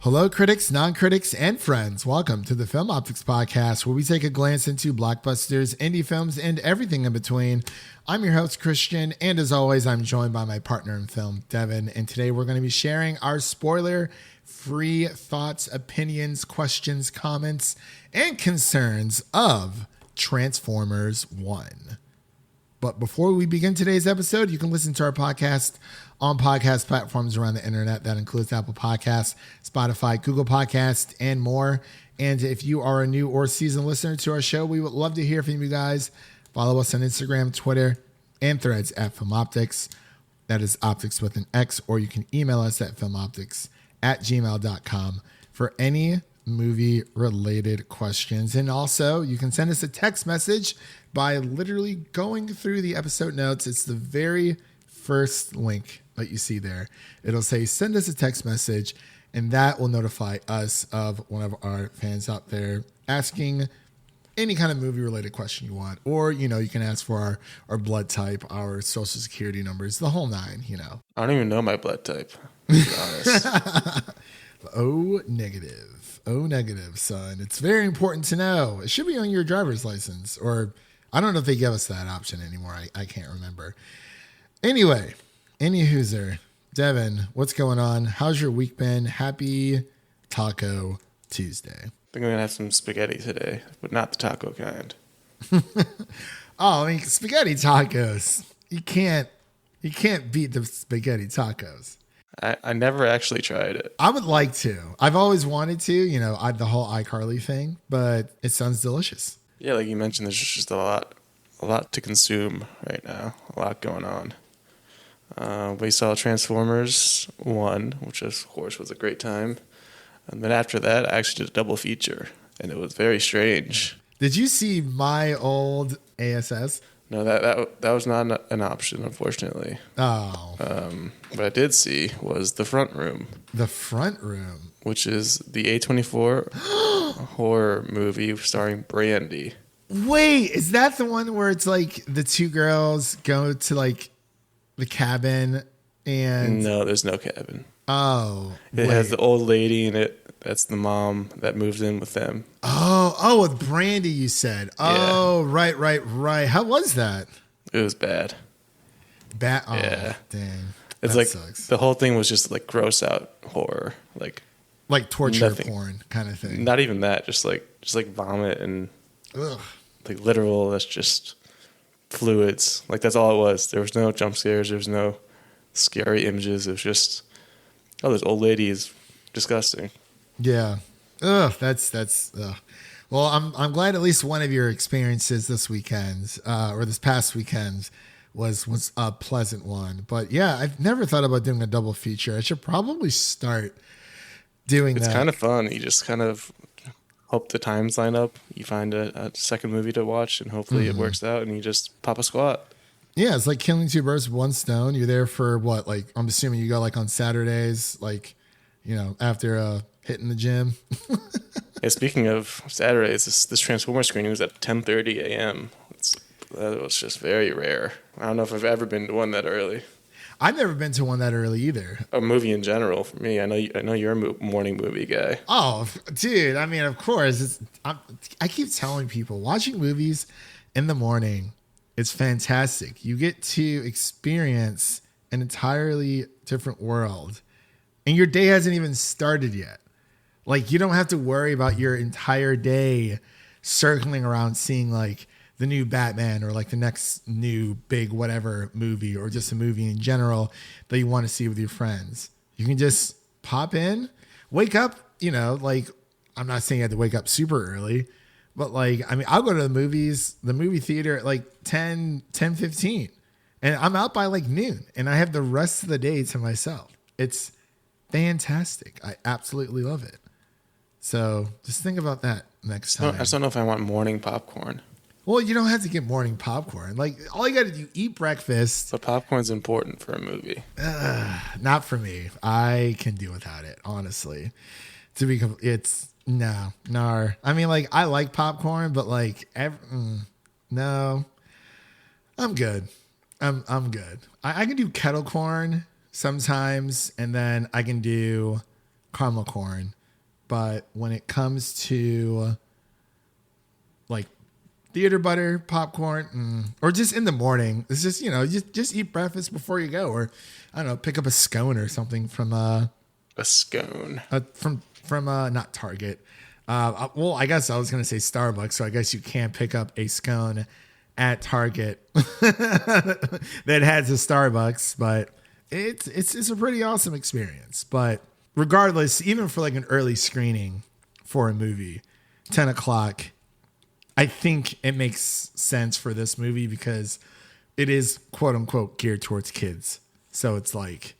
Hello, critics, non-critics, and friends. Welcome to the Film Optix podcast, where we take a glance into blockbusters, indie films, and everything in between. I'm your host, Christian, and as always, I'm joined by my partner in film, Devin. And today we're going to be sharing our spoiler-free thoughts, opinions, questions, comments, and concerns of Transformers 1. But before we begin today's episode, you can listen to our podcast on podcast platforms around the internet. That includes Apple Podcasts, Spotify, Google Podcasts, and more. And if you are a new or seasoned listener to our show, we would love to hear from you guys. Follow us on Instagram, Twitter, and Threads at FilmOptix. That is Optix with an X, or you can email us at filmoptix@gmail.com for any movie-related questions. And also, you can send us a text message by literally going through the episode notes. It's the very first link that you see there. It'll say, send us a text message, and that will notify us of one of our fans out there asking any kind of movie-related question you want. Or, you can ask for our blood type, our social security numbers, the whole nine, I don't even know my blood type, to be honest. O negative, son. It's very important to know. It should be on your driver's license, or I don't know if they give us that option anymore. I can't remember. Anyway, any hooser. Devin, what's going on? How's your week been? Happy Taco Tuesday. I think I'm going to have some spaghetti today, but not the taco kind. Spaghetti tacos. You can't beat the spaghetti tacos. I never actually tried it. I would like to. I've always wanted to, the whole iCarly thing, but it sounds delicious. Yeah, like you mentioned, there's just a lot to consume right now. A lot going on. We saw Transformers 1, which of course was a great time. And then after that, I actually did a double feature, and it was very strange. Did you see my old ASS? No, that was not an option, unfortunately. Oh. What I did see was The Front Room. The Front Room? Which is the A24 horror movie starring Brandy. Wait, is that the one where it's like the two girls go to like the cabin and... No, there's no cabin. Oh. It has the old lady in it. That's the mom that moves in with them. Oh, with Brandy, you said. Oh, yeah. Right. How was that? It was bad. Bad? Oh, yeah. Dang. It's like sucks. The whole thing was just like gross out horror. Like torture nothing. Porn kind of thing. Not even that. Just like vomit and ugh. Like literal, that's just fluids. Like that's all it was. There was no jump scares. There was no scary images. It was just, this old lady is disgusting. Yeah. Ugh, that's ugh. Well, I'm glad at least one of your experiences this weekend, or this past weekend was a pleasant one. But yeah, I've never thought about doing a double feature. I should probably start doing that. It's kind of fun. You just kind of hope the times line up. You find a second movie to watch, and hopefully it works out, and you just pop a squat. Yeah, it's like killing two birds with one stone. You're there for what? Like, I'm assuming you go like on Saturdays, like, after hitting the gym. Yeah, speaking of Saturdays, this Transformers screening was at 10:30 a.m. That was just very rare. I don't know if I've ever been to one that early. I've never been to one that early either. A movie in general for me. I know you're a morning movie guy. Oh, dude. I mean, of course. I keep telling people, watching movies in the morning, it's fantastic. You get to experience an entirely different world, and your day hasn't even started yet. Like, you don't have to worry about your entire day circling around seeing like the new Batman or like the next new big whatever movie, or just a movie in general that you want to see with your friends. You can just pop in, wake up, like, I'm not saying you have to wake up super early, but like, I mean, I'll go to the movie theater at like 10:15, and I'm out by like noon, and I have the rest of the day to myself. It's fantastic. I absolutely love it. So just think about that next time. I just don't know if I want morning popcorn. Well, you don't have to get morning popcorn. Like, all you got to do, eat breakfast. But popcorn's important for a movie. Not for me. I can do without it, honestly. No. I mean, like, I like popcorn, but like, no. I'm good. I'm good. I can do kettle corn sometimes, and then I can do caramel corn. But when it comes to like theater butter, popcorn, or just in the morning, it's just, just eat breakfast before you go, or I don't know, pick up a scone or something from a scone from not Target. Well, I guess I was going to say Starbucks, so I guess you can pick up a scone at Target that has a Starbucks, but it's a pretty awesome experience. But regardless, even for like an early screening for a movie, 10 o'clock, I think it makes sense for this movie because it is quote unquote geared towards kids. So it's like,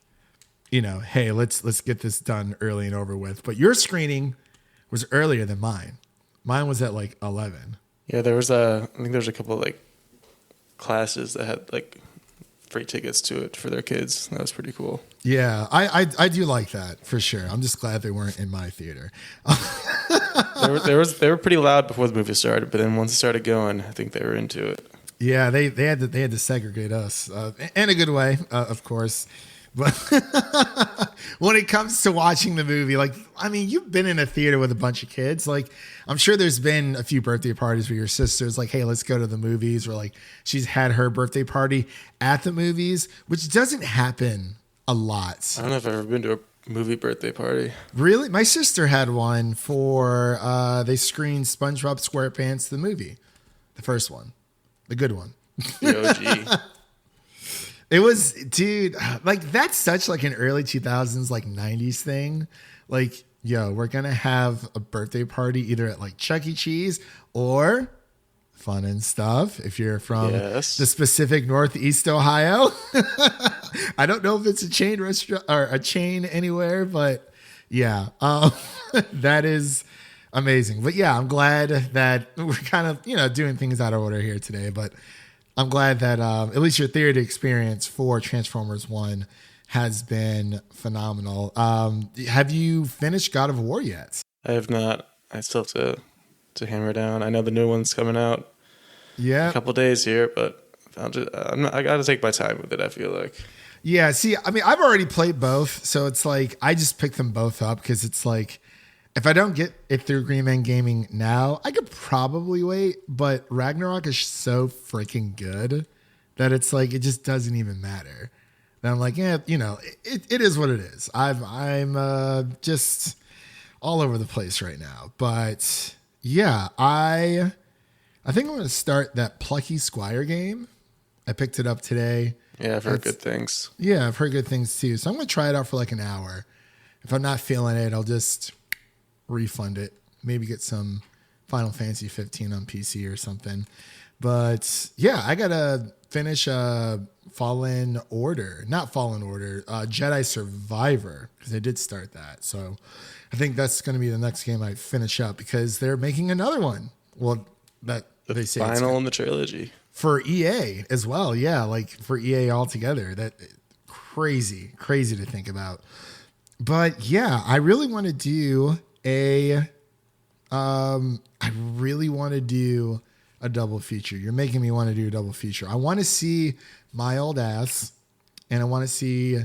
hey, let's get this done early and over with. But your screening was earlier than mine. Mine was at like 11. Yeah, I think there was a couple of like classes that had like free tickets to it for their kids. That was pretty cool. Yeah, I do like that for sure. I'm just glad they weren't in my theater. They were pretty loud before the movie started, but then once it started going, I think they were into it. Yeah, they had to segregate us in a good way, of course. But when it comes to watching the movie, like, I mean, you've been in a theater with a bunch of kids. Like, I'm sure there's been a few birthday parties where your sister's like, hey, let's go to the movies. Or like she's had her birthday party at the movies, which doesn't happen a lot. I don't know if I've ever been to a movie birthday party. Really? My sister had one for, they screened SpongeBob SquarePants, the movie. The first one. The good one. The OG. It was, dude, like that's such like an early 2000s, like 90s thing. Like, yo, we're going to have a birthday party either at like Chuck E. Cheese or Fun and Stuff if you're from the specific Northeast Ohio. I don't know if it's a chain restaurant or a chain anywhere, but yeah, that is amazing. But yeah, I'm glad that we're kind of, doing things out of order here today, but I'm glad that at least your theater experience for Transformers 1 has been phenomenal. Have you finished God of War yet? I have not. I still have to hammer down. I know the new one's coming out in a couple days here, but I got to take my time with it, I feel like. Yeah, see, I mean, I've already played both, so it's like I just picked them both up because it's like if I don't get it through Green Man Gaming now, I could probably wait, but Ragnarok is so freaking good that it's like it just doesn't even matter. And I'm like, yeah, it is what it is. I'm just all over the place right now. But yeah, I think I'm going to start that Plucky Squire game. I picked it up today. Yeah, I've heard good things. Yeah, I've heard good things too. So I'm going to try it out for like an hour. If I'm not feeling it, I'll just refund it, maybe get some Final Fantasy 15 on PC or something. But yeah, I gotta finish Jedi Survivor, because I did start that. So I think that's going to be the next game I finish up because they're making another one. Well, that they say final in the trilogy for EA as well. Yeah, like for EA altogether. That crazy to think about. But yeah, I really want to do a double feature. You're making me want to do a double feature. I want to see My Old Ass, and I want to see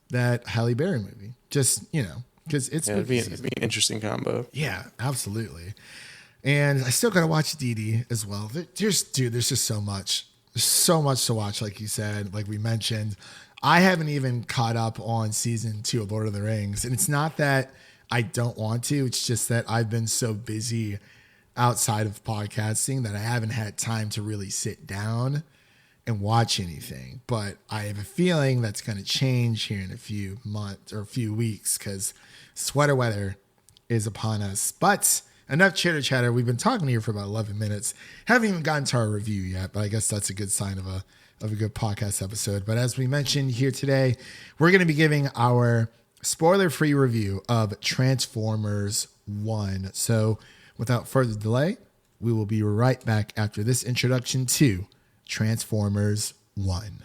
that Halle Berry movie. Just, because it'd be an interesting combo. Yeah, absolutely. And I still got to watch Dee Dee as well. There's just so much. There's so much to watch, like you said, like we mentioned. I haven't even caught up on season 2 of Lord of the Rings. And it's not that I don't want to. It's just that I've been so busy outside of podcasting that I haven't had time to really sit down and watch anything. But I have a feeling that's going to change here in a few months or a few weeks because sweater weather is upon us. But enough chitter chatter. We've been talking here for about 11 minutes. Haven't even gotten to our review yet, but I guess that's a good sign of a good podcast episode. But as we mentioned here today, we're going to be giving our spoiler-free review of Transformers 1. So without further delay, we will be right back after this introduction to Transformers 1.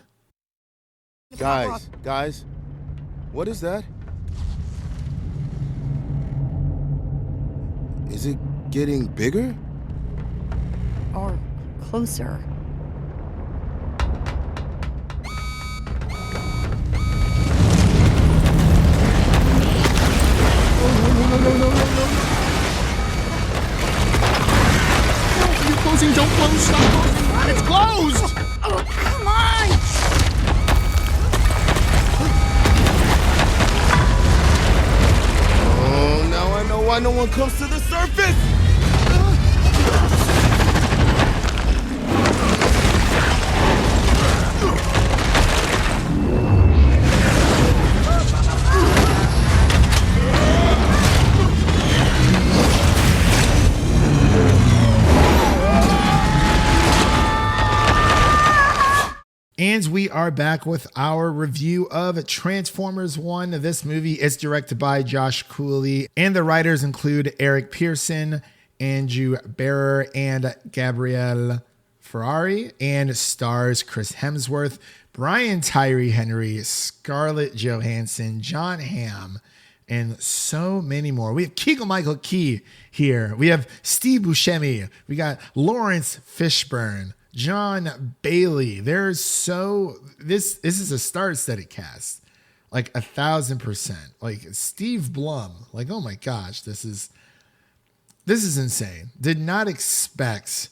Guys, what is that? Is it getting bigger? Or closer. why no one comes to the surface? And we are back with our review of Transformers 1. This movie is directed by Josh Cooley, and the writers include Eric Pearson, Andrew Barrer, and Gabrielle Ferrari, and stars Chris Hemsworth, Brian Tyree Henry, Scarlett Johansson, John Hamm, and so many more. We have Keegan-Michael Key here. We have Steve Buscemi. We got Lawrence Fishburne, John Bailey. This is a star-studded cast, like 1,000%. Like Steve Blum. Like, oh my gosh, this is insane. Did not expect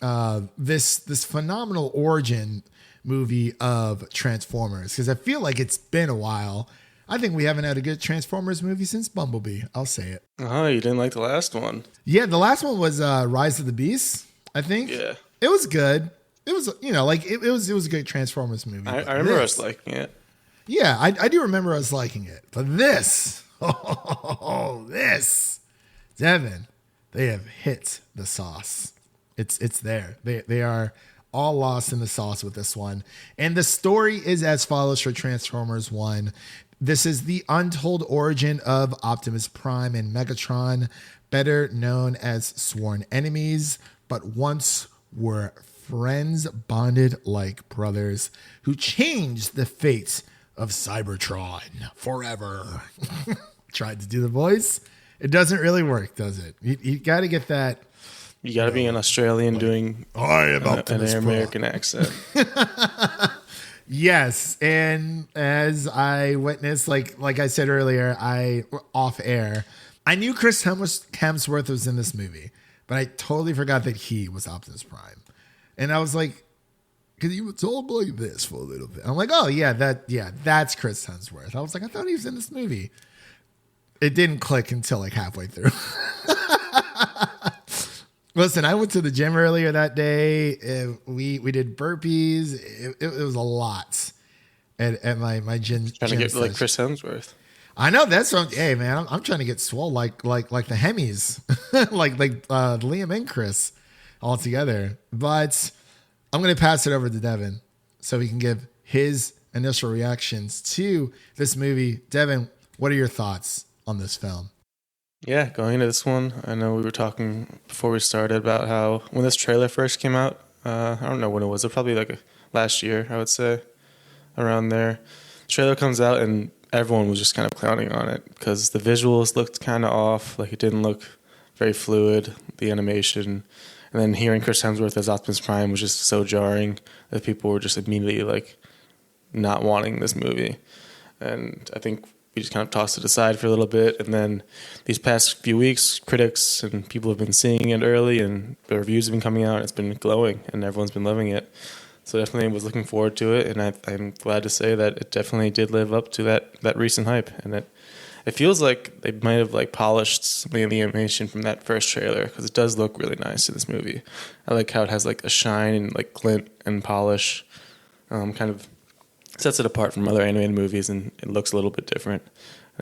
this phenomenal origin movie of Transformers, because I feel like it's been a while. I think we haven't had a good Transformers movie since Bumblebee. I'll say it. Oh, you didn't like the last one? Yeah, the last one was Rise of the Beast, I think. Yeah. It was good. It was, it was a good Transformers movie. I remember us liking it. Yeah, I do remember us liking it. But this, Devin, they have hit the sauce. It's there. They are all lost in the sauce with this one. And the story is as follows for Transformers 1. This is the untold origin of Optimus Prime and Megatron, better known as sworn enemies, but once were friends bonded like brothers who changed the fate of Cybertron forever. Tried to do the voice. It doesn't really work, does it? You got to get that. You got to be an Australian doing an American accent. Yes, and as I witnessed, like I said earlier, off air, I knew Chris Hemsworth was in this movie, but I totally forgot that he was Optimus Prime. And I was like, because he was told like this for a little bit. I'm like, oh yeah, that's Chris Hemsworth. I was like, I thought he was in this movie. It didn't click until like halfway through. Listen, I went to the gym earlier that day. We did burpees. It was a lot at my gym. Trying to get like Chris Hemsworth. I know, that's what. Hey man, I'm trying to get swole like the Hemis, like Liam and Chris all together. But I'm gonna pass it over to Devin so he can give his initial reactions to this movie. Devin, what are your thoughts on this film? Yeah, going into this one, I know we were talking before we started about how when this trailer first came out, I don't know when it was, probably like last year, I would say, around there. The trailer comes out and everyone was just kind of clowning on it because the visuals looked kind of off, like it didn't look very fluid, the animation. And then hearing Chris Hemsworth as Optimus Prime was just so jarring that people were just immediately like not wanting this movie. And I think we just kind of tossed it aside for a little bit. And then these past few weeks, critics and people have been seeing it early and the reviews have been coming out. It's been glowing and everyone's been loving it. So definitely was looking forward to it. And I'm glad to say that it definitely did live up to that recent hype. And it feels like they might have like polished some of the animation from that first trailer because it does look really nice in this movie. I like how it has like a shine and like glint and polish, kind of sets it apart from other animated movies, and it looks a little bit different.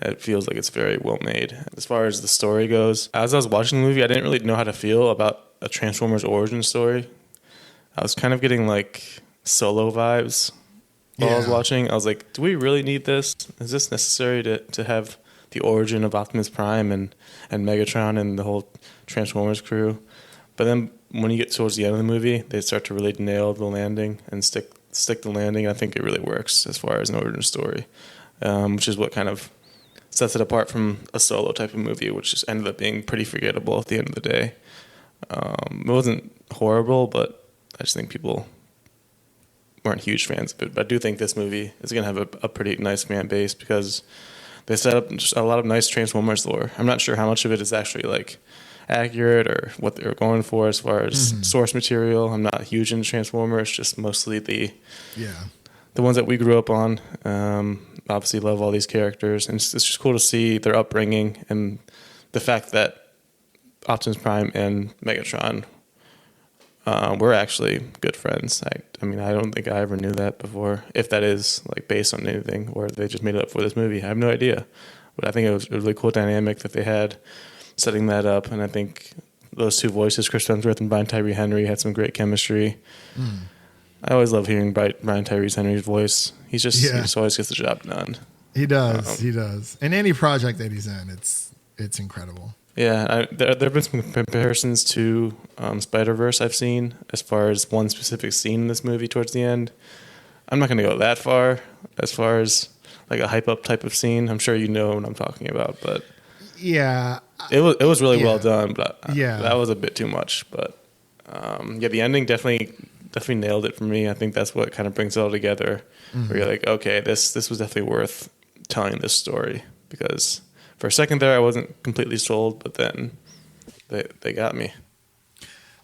It feels like it's very well made. As far as the story goes, as I was watching the movie, I didn't really know how to feel about a Transformers origin story. I was kind of getting like Solo vibes while I was watching. I was like, do we really need this? Is this necessary to have the origin of Optimus Prime and Megatron and the whole Transformers crew? But then when you get towards the end of the movie, they start to really nail the landing and stick the landing. I think it really works as far as an origin story, which is what kind of sets it apart from a Solo type of movie, which just ended up being pretty forgettable at the end of the day. It wasn't horrible, but I just think people weren't huge fans of it. But I do think this movie is going to have a pretty nice fan base because they set up just a lot of nice Transformers lore. I'm not sure how much of it is actually like accurate or what they were going for as far as source material. I'm not huge into Transformers, just mostly the ones that we grew up on. Obviously love all these characters, and it's just cool to see their upbringing and the fact that Optimus Prime and Megatron were actually good friends. I mean, I don't think I ever knew that before. If that is like based on anything, or they just made it up for this movie, I have no idea. But I think it was a really cool dynamic that they had setting that up, and I think those two voices, Chris Hemsworth and Brian Tyree Henry, had some great chemistry. I always love hearing Brian Tyree Henry's voice. He just always gets the job done. He does. He does. In any project that he's in, it's incredible. Yeah, there have been some comparisons to Spider-Verse I've seen as far as one specific scene in this movie towards the end. I'm not going to go that far as like a hype up type of scene. I'm sure you know what I'm talking about, but yeah, it was really well done. But yeah, that was a bit too much. But the ending definitely nailed it for me. I think that's what kind of brings it all together. Where you're like, okay, this was definitely worth telling this story, because for a second there I wasn't completely sold, but then they got me.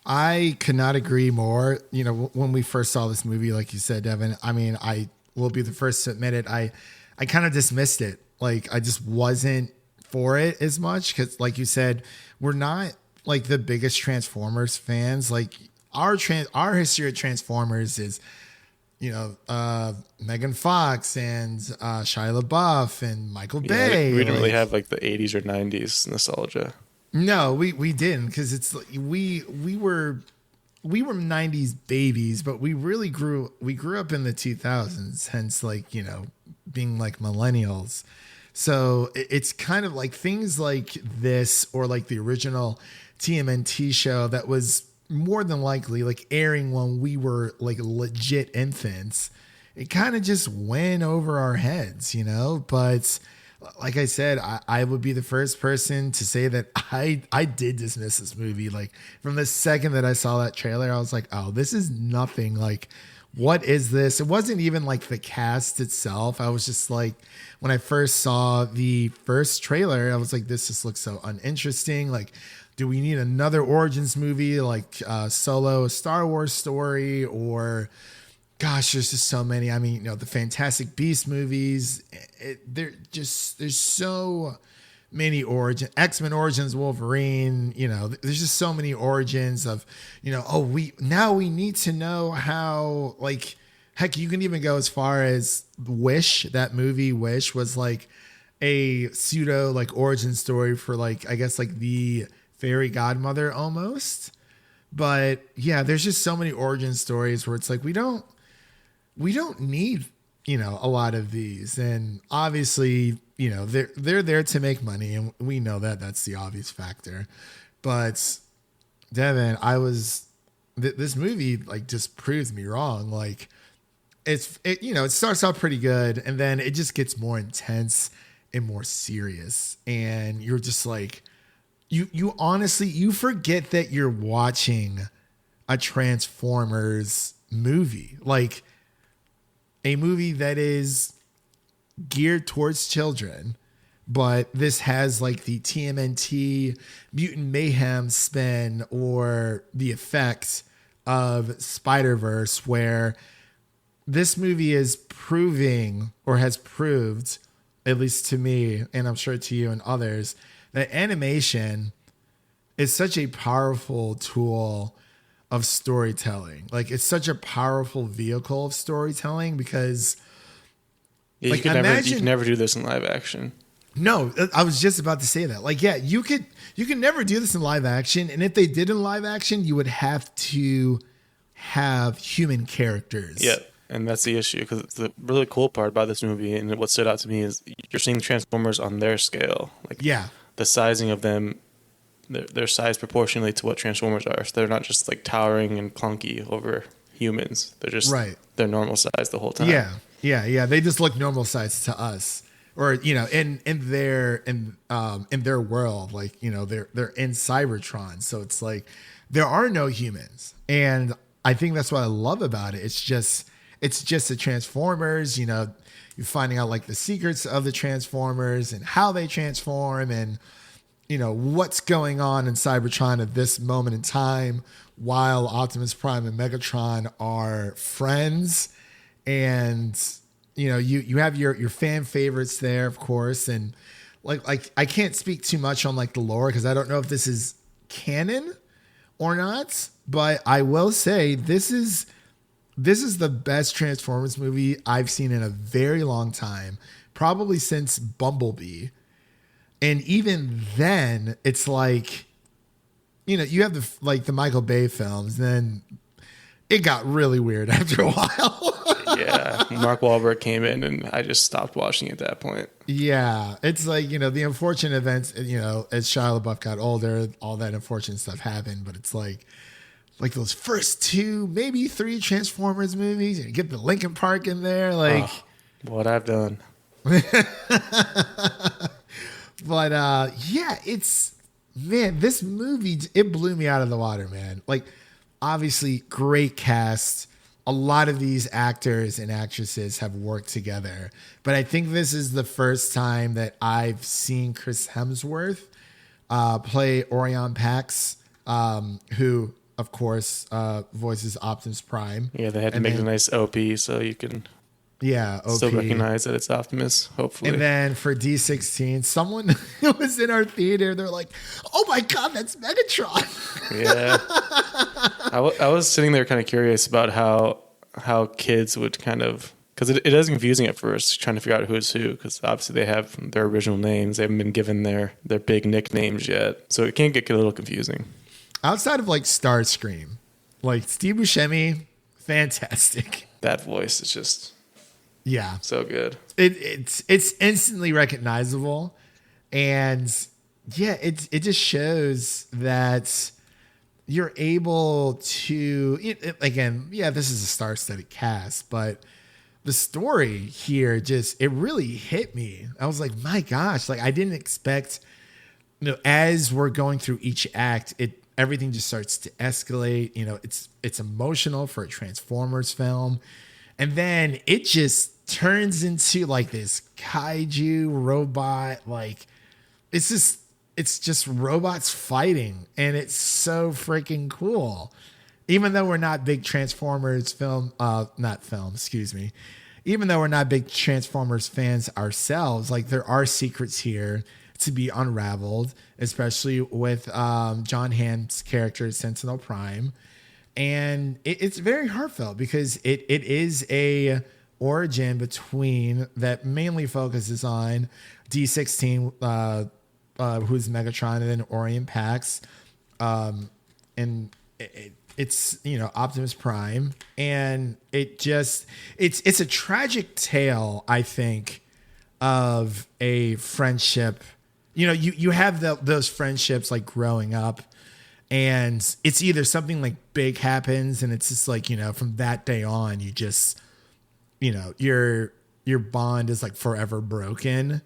I could not agree more. You know, when we first saw this movie, like you said, Devin, I mean, I will be the first to admit it. I kind of dismissed it. Like, I just wasn't for it as much because, like you said, we're not like the biggest Transformers fans. Like our history of Transformers is, you know, Megan Fox and Shia LaBeouf and Michael Bay. We didn't really have like the 80s or 90s nostalgia. No, we didn't, because it's like we were 90s babies, but we grew up in the 2000s, hence, like, you know, being like millennials. So it's kind of like things like this, or like the original TMNT show that was more than likely like airing when we were like legit infants. It kind of just went over our heads, you know. But like I said, I would be the first person to say that I did dismiss this movie. Like, from the second that I saw that trailer, I was like, oh, this is nothing. Like, what is this? It wasn't even like the cast itself. I was just like, when I first saw the first trailer, I was like, this just looks so uninteresting. Like, do we need another Origins movie like Solo, a Star Wars story? Or, gosh, there's just so many. I mean, you know, the Fantastic Beasts movies. There's so many origins. X-Men Origins Wolverine. You know, there's just so many origins of, you know. we need to know how. Like, heck, you can even go as far as Wish. That movie Wish was like a pseudo like origin story for, like, I guess like the fairy godmother almost. But yeah, there's just so many origin stories where it's like we don't need, you know, a lot of these. And obviously, you know, they're there to make money, and we know that that's the obvious factor. But Devin, this movie like just proves me wrong. Like, you know, it starts out pretty good, and then it just gets more intense and more serious, and you're just like, you honestly, you forget that you're watching a Transformers movie, like a movie that is geared towards children, but this has like the TMNT Mutant Mayhem spin, or the effects of Spider-Verse, where this movie is proving, or has proved, at least to me, and I'm sure to you and others, that animation is such a powerful tool of storytelling. Like, it's such a powerful vehicle of storytelling, because like, you can never do this in live action. No, I was just about to say that. Like, yeah, you can never do this in live action. And if they did in live action, you would have to have human characters. Yeah. And that's the issue, because the really cool part about this movie, and what stood out to me, is you're seeing Transformers on their scale. Like, yeah, the sizing of them, their size proportionally to what Transformers are. So they're not just like towering and clunky over humans. They're just they're normal size the whole time. Yeah. They just look normal size to us, or, you know, in their world, like, you know, they're in Cybertron, so it's like there are no humans, and I think that's what I love about it. It's just the Transformers. You know, you're finding out like the secrets of the Transformers and how they transform, and, you know, what's going on in Cybertron at this moment in time, while Optimus Prime and Megatron are friends. And, you know, you have your fan favorites there, of course. And like I can't speak too much on like the lore because I don't know if this is canon or not, but I will say this is the best Transformers movie I've seen in a very long time, probably since Bumblebee. And even then, it's like, you know, you have the Michael Bay films, then it got really weird after a while. Yeah, Mark Wahlberg came in, and I just stopped watching at that point. Yeah, it's like, you know, the unfortunate events, you know, as Shia LaBeouf got older, all that unfortunate stuff happened. But it's like those first 2, maybe 3 Transformers movies, and you get the Linkin Park in there, like what I've done. But yeah, this movie, it blew me out of the water, man. Like, obviously, great cast. A lot of these actors and actresses have worked together, but I think this is the first time that I've seen Chris Hemsworth play Orion Pax, who, of course, voices Optimus Prime. Yeah, they had to make a nice OP so you can OP. still recognize that it's Optimus, hopefully. And then for D16, someone was in our theater. They're like, "Oh my God, that's Megatron!" Yeah, I was sitting there kind of curious about how kids would kind of, because it is confusing at first trying to figure out who's who, because obviously they have their original names, they haven't been given their big nicknames yet, so it can get a little confusing. Outside of like Starscream, like Steve Buscemi, fantastic. That voice is just so good. It's instantly recognizable, and yeah, it just shows that you're able to again, yeah, this is a star-studded cast, but the story here it really hit me. I was like, my gosh, like I didn't expect, you know, as we're going through each act, everything just starts to escalate. You know, it's emotional for a Transformers film. And then it just turns into like this kaiju robot. Like it's just robots fighting. And it's so freaking cool. Even though we're not big Transformers even though we're not big Transformers fans ourselves, like there are secrets here to be unraveled, especially with John Hamm's character, Sentinel Prime. And it's very heartfelt because it is a origin between that mainly focuses on D16, who's Megatron, and then Orion Pax. And it's, you know, Optimus Prime. And it's a tragic tale, I think, of a friendship. You know, you have those friendships like growing up, and it's either something like big happens and it's just like, you know, from that day on, you just, you know, your bond is like forever broken.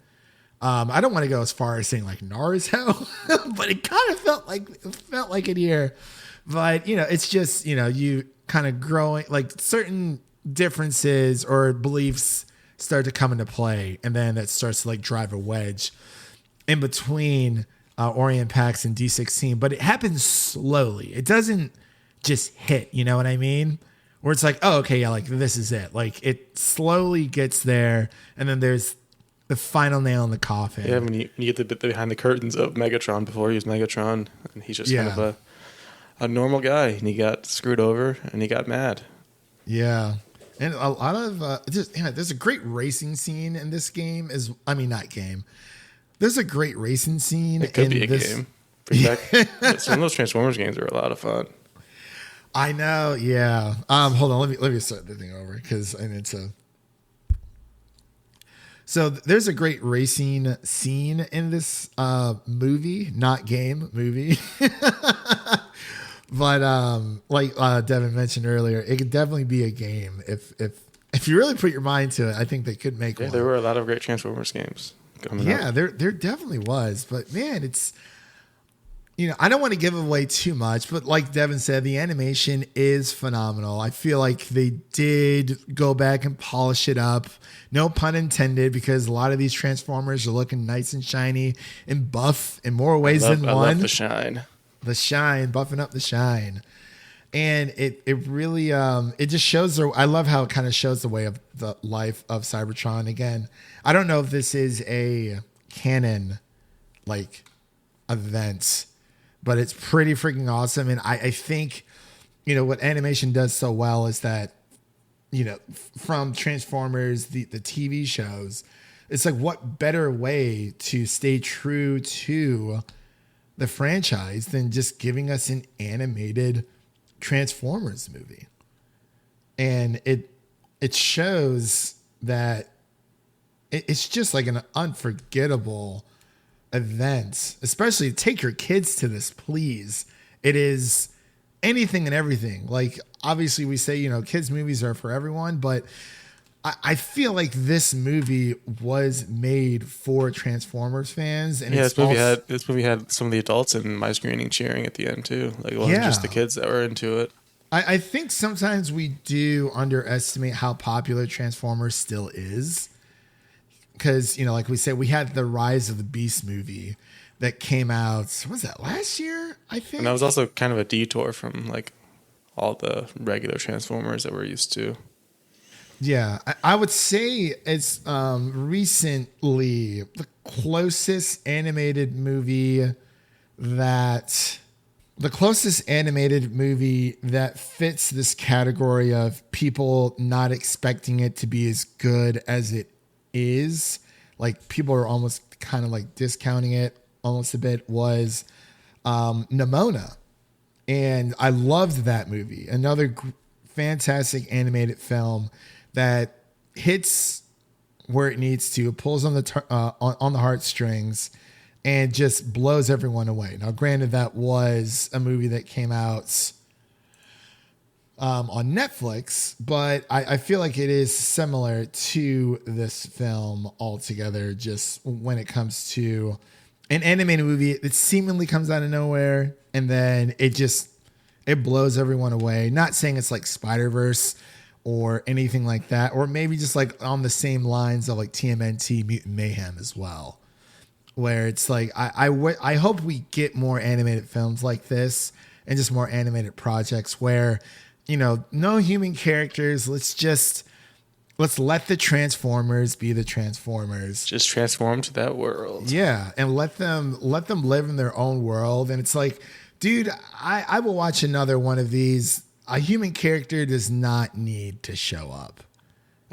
I don't want to go as far as saying like Naruto, but it kind of felt like it here. But, you know, it's just, you know, you kind of growing, like certain differences or beliefs start to come into play, and then that starts to like drive a wedge in between Orion Pax and D16, but it happens slowly. It doesn't just hit, you know what I mean? Where it's like, oh, okay, yeah, like this is it. Like it slowly gets there, and then there's the final nail in the coffin. Yeah, when you get the bit behind the curtains of Megatron before he was Megatron, and he's just kind of a normal guy, and he got screwed over, and he got mad. Yeah. And a lot of there's a great racing scene in this game. There's a great racing scene. It could be a game. Some of those Transformers games are a lot of fun. I know. Yeah. Hold on. Let me start the thing over because I need to. So there's a great racing scene in this movie, not game, movie. But like Devin mentioned earlier, it could definitely be a game if you really put your mind to it. I think they could make one. There were a lot of great Transformers games coming out. There definitely was. But man, it's, you know, I don't want to give away too much, but like Devin said, the animation is phenomenal. I feel like they did go back and polish it up. No pun intended, because a lot of these Transformers are looking nice and shiny and buff in more ways than one. I love the shine. The shine, buffing up the shine. And it really, it just shows, I love how it kind of shows the way of the life of Cybertron. Again, I don't know if this is a canon like event, but it's pretty freaking awesome. And I think, what animation does so well is that, from Transformers, the TV shows, it's like, what better way to stay true to the franchise than just giving us an animated Transformers movie? And it shows that it's just like an unforgettable event, especially take your kids to this, please. It is anything and everything. Like, obviously we say, kids movies are for everyone, but I feel like this movie was made for Transformers fans. And this movie had some of the adults in my screening cheering at the end too. Like, it wasn't just the kids that were into it. I think sometimes we do underestimate how popular Transformers still is. Because, like we said, we had the Rise of the Beast movie that came out, what was that, last year, I think? And that was also kind of a detour from like all the regular Transformers that we're used to. Yeah, I would say it's recently the closest animated movie that fits this category of people not expecting it to be as good as it is. Like, people are almost kind of like discounting it almost a bit, was Nimona. And I loved that movie. Another fantastic animated film that hits where it needs to, pulls on the heartstrings, and just blows everyone away. Now, granted, that was a movie that came out on Netflix, but I feel like it is similar to this film altogether, just when it comes to an animated movie that seemingly comes out of nowhere, and then it blows everyone away. Not saying it's like Spider-Verse or anything like that, or maybe just like on the same lines of like TMNT Mutant Mayhem as well, where it's like, I hope we get more animated films like this and just more animated projects where, no human characters. Let's let the Transformers be the Transformers. Just transform to that world. Yeah. And let them live in their own world. And it's like, dude, I will watch another one of these. A human character does not need to show up.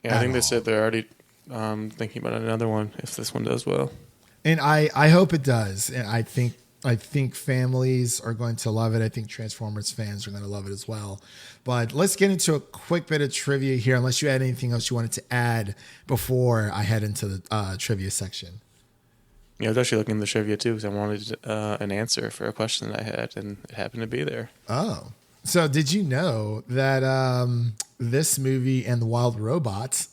Yeah, I think they said they're already thinking about another one if this one does well. And I hope it does. And I think families are going to love it. I think Transformers fans are going to love it as well. But let's get into a quick bit of trivia here, unless you had anything else you wanted to add before I head into the trivia section. Yeah, I was actually looking at the trivia too because I wanted an answer for a question that I had, and it happened to be there. Oh. So did you know that this movie and The Wild Robots,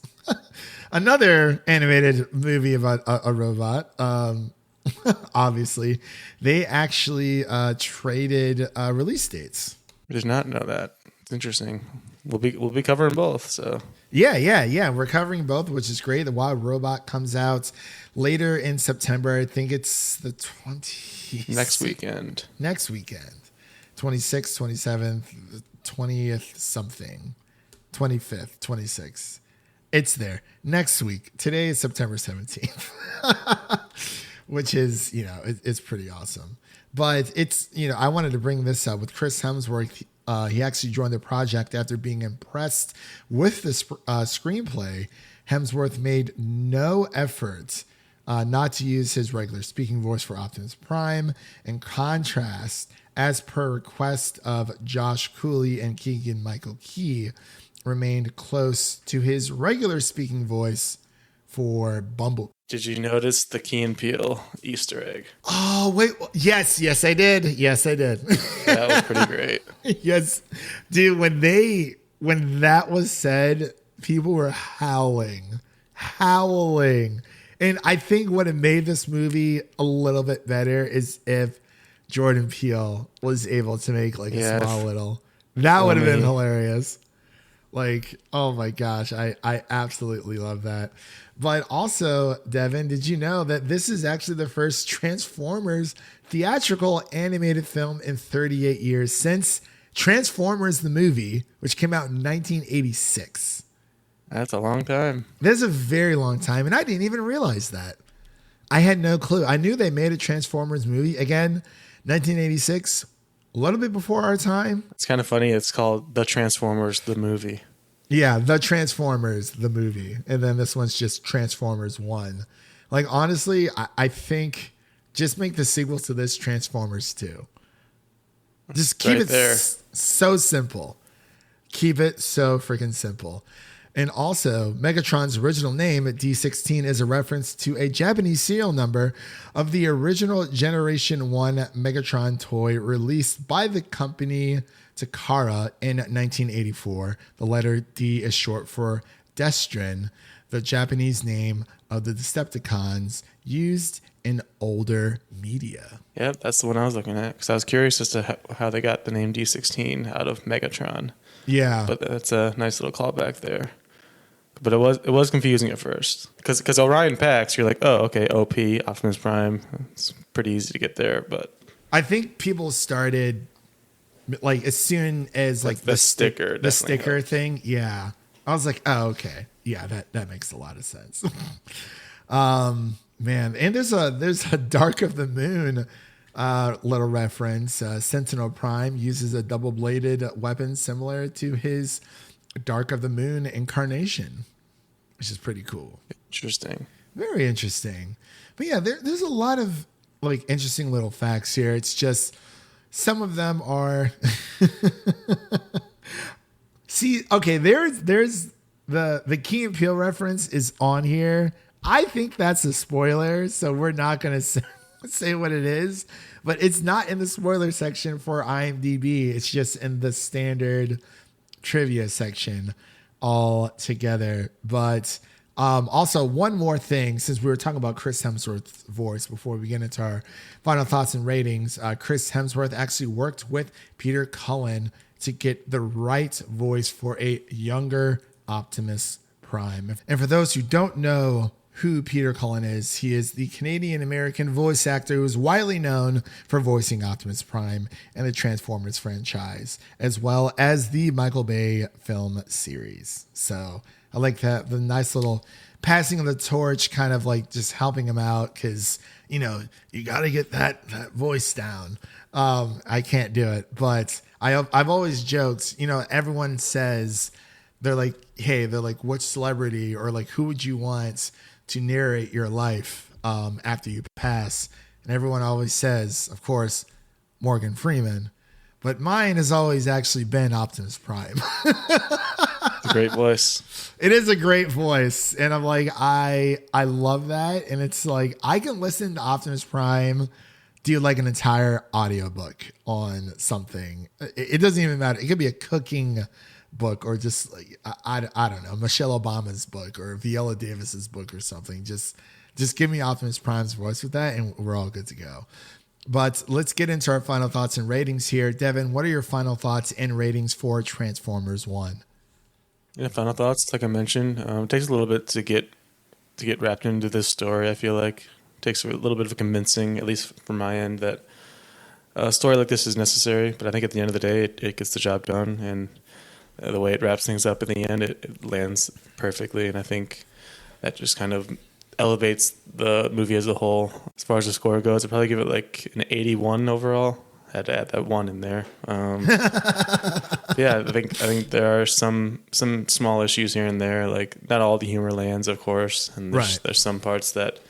another animated movie about a robot, obviously, they actually traded release dates? I did not know that. It's interesting. We'll be covering both. So yeah. We're covering both, which is great. The Wild Robot comes out later in September. I think it's the 20th. Next weekend. 26th, 27th, 20th, something. 25th, 26th. It's there. Next week. Today is September 17th. Which is, it's pretty awesome. But it's, I wanted to bring this up with Chris Hemsworth. He actually joined the project after being impressed with the screenplay. Hemsworth made no effort not to use his regular speaking voice for Optimus Prime. In contrast, as per request of Josh Cooley and Keegan-Michael Key, remained close to his regular speaking voice for Bumblebee. Did you notice the Key and Peele Easter egg? Oh, wait. Yes, I did. That was pretty great. Yes. Dude, when that was said, people were howling. And I think what it made this movie a little bit better is if Jordan Peele was able to make like a small little. That would have been hilarious. Like, oh my gosh, I absolutely love that. But also, Devin, did you know that this is actually the first Transformers theatrical animated film in 38 years since Transformers the movie, which came out in 1986. That's a long time. That's a very long time, and I didn't even realize that. I had no clue. I knew they made a Transformers movie. Again, 1986, a little bit before our time. It's kind of funny. It's called The Transformers, the movie. Yeah, The Transformers, the movie. And then this one's just Transformers 1. Like, honestly, I think just make the sequel to this Transformers 2. Just keep it so simple. Keep it so freaking simple. And also, Megatron's original name, D16, is a reference to a Japanese serial number of the original Generation 1 Megatron toy released by the company Takara in 1984. The letter D is short for Destron, the Japanese name of the Decepticons used in older media. Yep, that's the one I was looking at because I was curious as to how they got the name D16 out of Megatron. Yeah. But that's a nice little callback there. But it was confusing at first because Orion Pax, you're like, oh, okay, OP, Optimus Prime. It's pretty easy to get there, but I think people started like as soon as like the sticker thing. Yeah, I was like, oh, okay, yeah, that makes a lot of sense. Man, and there's a Dark of the Moon little reference. Sentinel Prime uses a double-bladed weapon similar to his Dark of the Moon incarnation, which is pretty cool. Interesting. Very interesting. But yeah, there's a lot of like interesting little facts here. It's just some of them are see, okay, there's the Key and Peele reference is on here. I think that's a spoiler, so we're not going to say what it is, but it's not in the spoiler section for IMDb. It's just in the standard trivia section all together. But also one more thing, since we were talking about Chris Hemsworth's voice before we get into our final thoughts and ratings, Chris Hemsworth actually worked with Peter Cullen to get the right voice for a younger Optimus Prime. And for those who don't know who Peter Cullen is, he is the Canadian-American voice actor who is widely known for voicing Optimus Prime and the Transformers franchise, as well as the Michael Bay film series. So I like that, the nice little passing of the torch, kind of like just helping him out because, you know, you got to get that voice down. I can't do it, but I've always joked, you know, everyone says, they're like, which celebrity or like who would you want to narrate your life after you pass? And everyone always says, of course, Morgan Freeman. But mine has always actually been Optimus Prime. It's a great voice. It is a great voice. And I'm like, I love that. And it's like, I can listen to Optimus Prime do like an entire audiobook on something. It doesn't even matter. It could be a cooking book or just like, I don't know, Michelle Obama's book or Viola Davis's book or something. Just give me Optimus Prime's voice with that and we're all good to go. But let's get into our final thoughts and ratings here. Devin, what are your final thoughts and ratings for Transformers 1? Yeah, final thoughts, like I mentioned, it takes a little bit to get wrapped into this story. I feel like it takes a little bit of a convincing, at least from my end, that a story like this is necessary. But I think at the end of the day, it gets the job done, and the way it wraps things up in the end, it lands perfectly. And I think that just kind of elevates the movie as a whole. As far as the score goes, I'd probably give it like an 81 overall. I had to add that one in there. Yeah, I think there are some small issues here and there. Like not all the humor lands, of course, and there's some parts that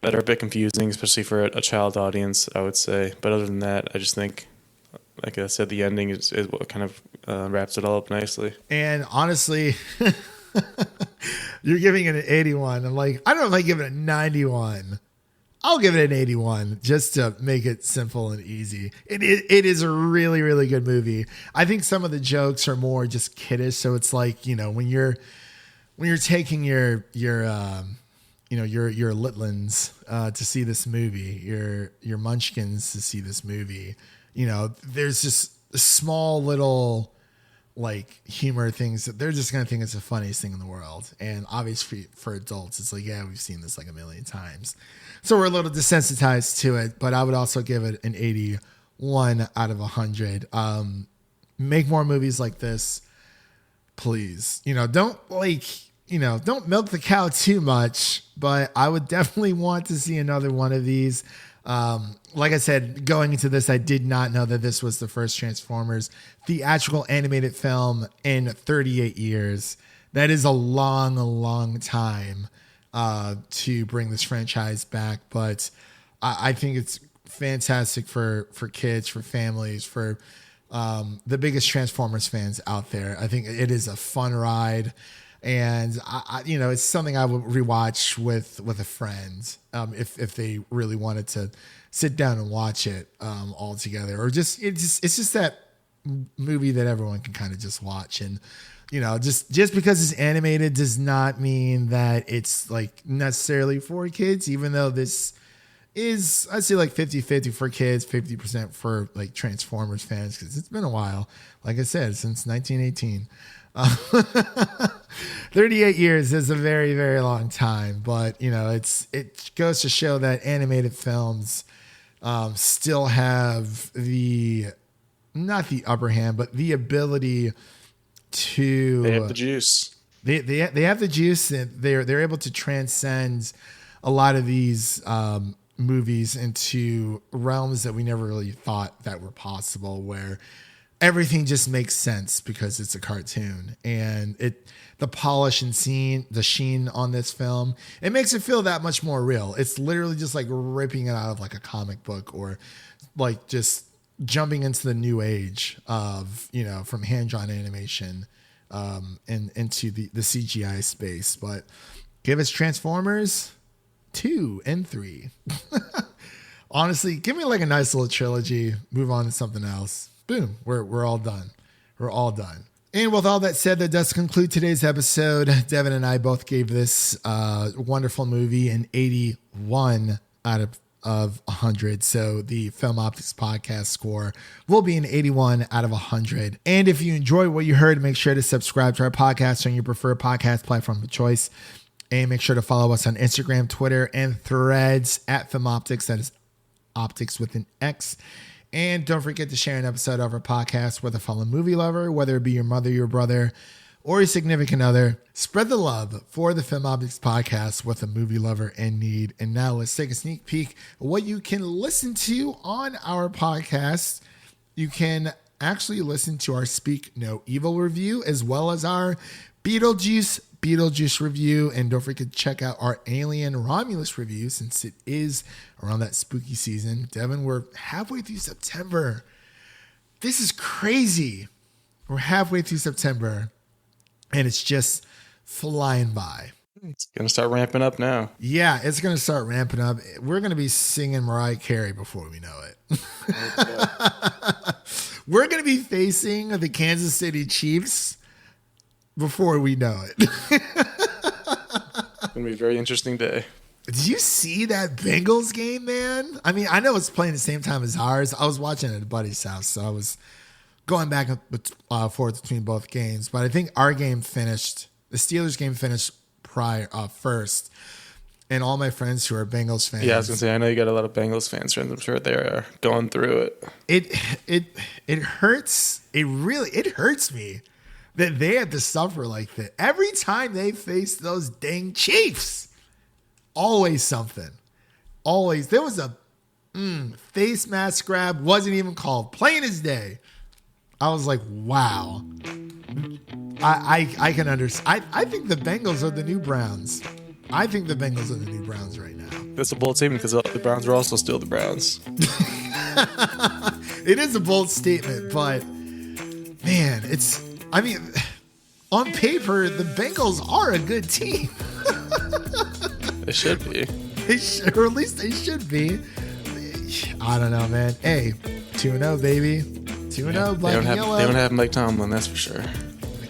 are a bit confusing, especially for a child audience, I would say. But other than that, I just think, like I said, the ending is what kind of wraps it all up nicely. And honestly, you're giving it an 81. I'm like, I don't know if I give it a 91. I'll give it an 81 just to make it simple and easy. It is a really, really good movie. I think some of the jokes are more just kiddish. So it's like, you know, when you're taking your Litlins to see this movie, your Munchkins to see this movie, you know, there's just small little like humor things that they're just going to think it's the funniest thing in the world. And obviously for adults, it's like, yeah, we've seen this like a million times. So we're a little desensitized to it, but I would also give it an 81 out of 100. Make more movies like this, please. You know, don't like don't milk the cow too much, but I would definitely want to see another one of these. Like I said, going into this, I did not know that this was the first Transformers theatrical animated film in 38 years. That is a long, long time to bring this franchise back. But I think it's fantastic for kids, for families, for the biggest Transformers fans out there. I think it is a fun ride. And it's something I would rewatch with a friend if they really wanted to sit down and watch it all together, or it's just that movie that everyone can kind of just watch. And just because it's animated does not mean that it's like necessarily for kids, even though this is, I'd say, like 50-50 for kids, 50% for like Transformers fans, because it's been a while, like I said, since 1918. 38 years is a very, very long time, but it goes to show that animated films still have not the upper hand, but the ability to. They have the juice. They have the juice, and they're able to transcend a lot of these movies into realms that we never really thought that were possible, where everything just makes sense because it's a cartoon, and the polish and the sheen on this film, it makes it feel that much more real. It's literally just like ripping it out of like a comic book, or like just jumping into the new age of, from hand-drawn animation and into the CGI space. But give us Transformers 2 and 3. Honestly, give me like a nice little trilogy, move on to something else. Boom, we're all done. We're all done. And with all that said, that does conclude today's episode. Devin and I both gave this wonderful movie an 81 out of 100. So the Film Optics podcast score will be an 81 out of 100. And if you enjoyed what you heard, make sure to subscribe to our podcast on your preferred podcast platform of choice. And make sure to follow us on Instagram, Twitter, and Threads at Film Optics. That is Optics with an X. And don't forget to share an episode of our podcast with a fellow movie lover, whether it be your mother, your brother, or your significant other. Spread the love for the Film Optics podcast with a movie lover in need. And now let's take a sneak peek of what you can listen to on our podcast. You can actually listen to our Speak No Evil review, as well as our Beetlejuice review. And don't forget to check out our Alien Romulus review, since it is around that spooky season. Devin, we're halfway through September. This is crazy. We're halfway through September, and it's just flying by. It's going to start ramping up now. Yeah, it's going to start ramping up. We're going to be singing Mariah Carey before we know it. We're going to be facing the Kansas City Chiefs before we know it. It's going to be a very interesting day. Did you see that Bengals game, man? I mean, I know it's playing the same time as ours. I was watching it at a buddy's house, so I was going back and forth between both games. But I think our game finished, the Steelers game finished first. And all my friends who are Bengals fans. Yeah, I was going to say, I know you got a lot of Bengals fans friends. I'm sure they are going through it. It hurts. It hurts me that they had to suffer like that. Every time they face those dang Chiefs, always something. Always. There was a face mask grab, wasn't even called. Plain as day. I was like, wow. I can understand. I think the Bengals are the new Browns. I think the Bengals are the new Browns right now. That's a bold statement, because the Browns are also still the Browns. It is a bold statement, but man, on paper, the Bengals are a good team. They should be. Or at least they should be. I don't know, man. Hey, 2-0, baby. 2-0, black and yellow. They don't have Mike Tomlin, that's for sure.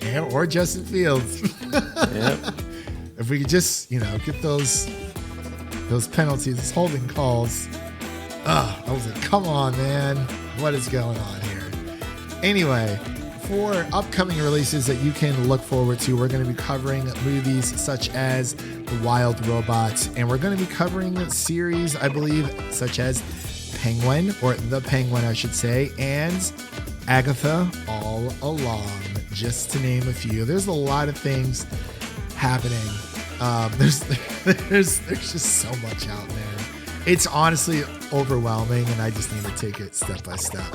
Yeah, or Justin Fields. Yep. If we could just, get those penalties, those holding calls. I was like, come on, man. What is going on here? Anyway, for upcoming releases that you can look forward to, we're going to be covering movies such as The Wild Robot, and we're going to be covering series, I believe, such as Penguin, or The Penguin, I should say, and Agatha All Along, just to name a few. There's a lot of things happening. There's just so much out there. It's honestly overwhelming, and I just need to take it step by step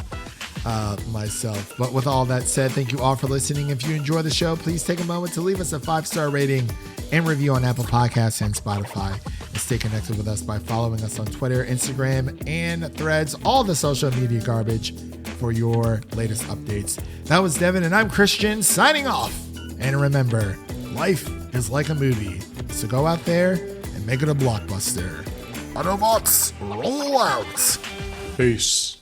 myself. But with all that said, thank you all for listening. If you enjoy the show, please take a moment to leave us a 5-star rating and review on Apple Podcasts and Spotify. And stay connected with us by following us on Twitter, Instagram, and Threads, all the social media garbage for your latest updates. That was Devin, and I'm Christian, signing off. And remember, life is like a movie, so go out there and make it a blockbuster. Autobots, roll out. Peace.